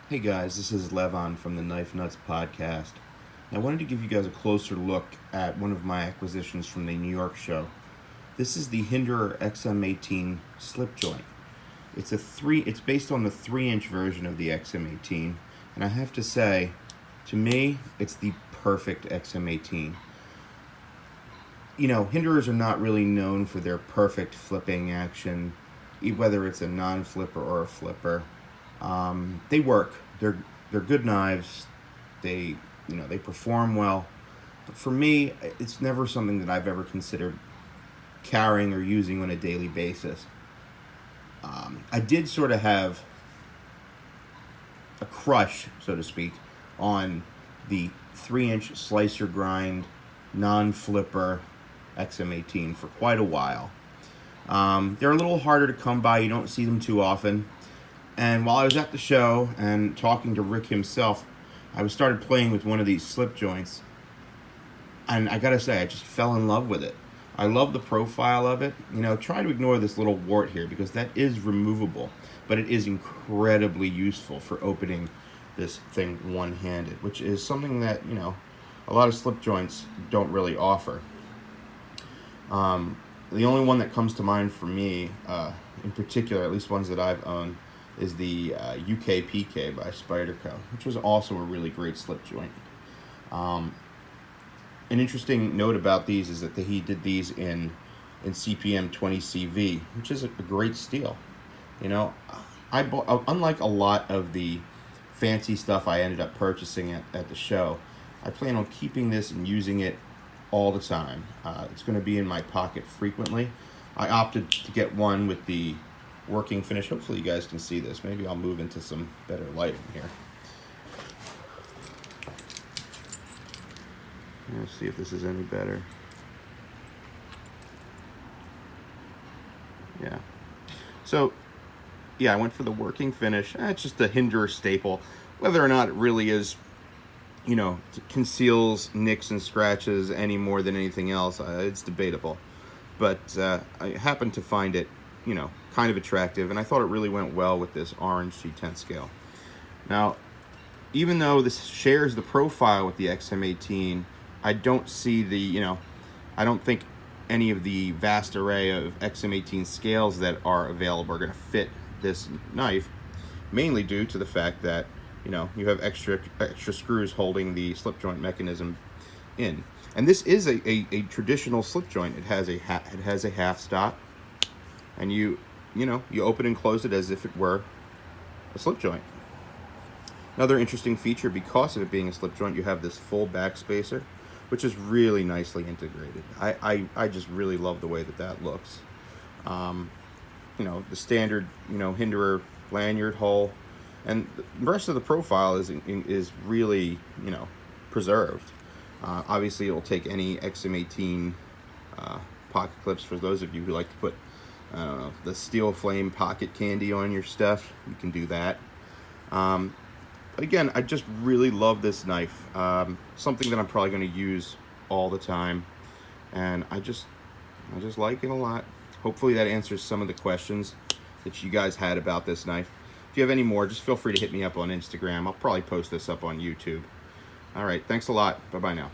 Hey guys, this is Levon from the Knife Nuts podcast. I wanted to give you guys a closer look at one of my acquisitions from the New York show. This is the Hinderer XM18 slip joint. It's based on the 3-inch version of the XM18, and I have to say, to me, it's the perfect XM18. You know, Hinderers are not really known for their perfect flipping action, whether it's a non-flipper or a flipper. They work. They're good knives. They perform well. But for me, it's never something that I've ever considered carrying or using on a daily basis. I did sort of have a crush, so to speak, on the 3-inch slicer grind non-flipper XM18 for quite a while. They're a little harder to come by. You don't see them too often. And while I was at the show and talking to Rick himself, I started playing with one of these slip joints. And I gotta say, I just fell in love with it. I love the profile of it. You know, try to ignore this little wart here because that is removable. But it is incredibly useful for opening this thing one-handed, which is something that, you know, a lot of slip joints don't really offer. The only one that comes to mind for me, in particular, at least ones that I've owned, is the UK PK by Spyderco, which was also a really great slip joint. An interesting note about these is that he did these in CPM 20CV, which is a great steal. You know, I bought, unlike a lot of the fancy stuff I ended up purchasing at the show, I plan on keeping this and using it all the time. It's going to be in my pocket frequently. I opted to get one with the working finish. Hopefully you guys can see this. Maybe I'll move into some better lighting here. Let's see if this is any better. Yeah. So, yeah, I went for the working finish. It's just a Hinderer staple. Whether or not it really is, you know, conceals nicks and scratches any more than anything else, it's debatable. But I happened to find it, you know, kind of attractive, and I thought it really went well with this orange G10 scale. Now, even though this shares the profile with the XM18, I don't see the, you know, I don't think any of the vast array of XM18 scales that are available are going to fit this knife, mainly due to the fact that, you know, you have extra screws holding the slip joint mechanism in. And this is a traditional slip joint. It has a half stop, and you open and close it as if it were a slip joint. Another interesting feature, because of it being a slip joint, you have this full back spacer, which is really nicely integrated. I just really love the way that looks. You know, the standard, you know, Hinderer lanyard hole, and the rest of the profile is really, you know, preserved. Obviously, it will take any XM18 pocket clips. For those of you who like to put the steel flame pocket candy on your stuff, you can do that. But again, I just really love this knife. Something that I'm probably going to use all the time, and I just like it a lot. Hopefully that answers some of the questions that you guys had about this knife. If you have any more, just feel free to hit me up on Instagram. I'll probably post this up on YouTube. All right, thanks a lot. Bye-bye now.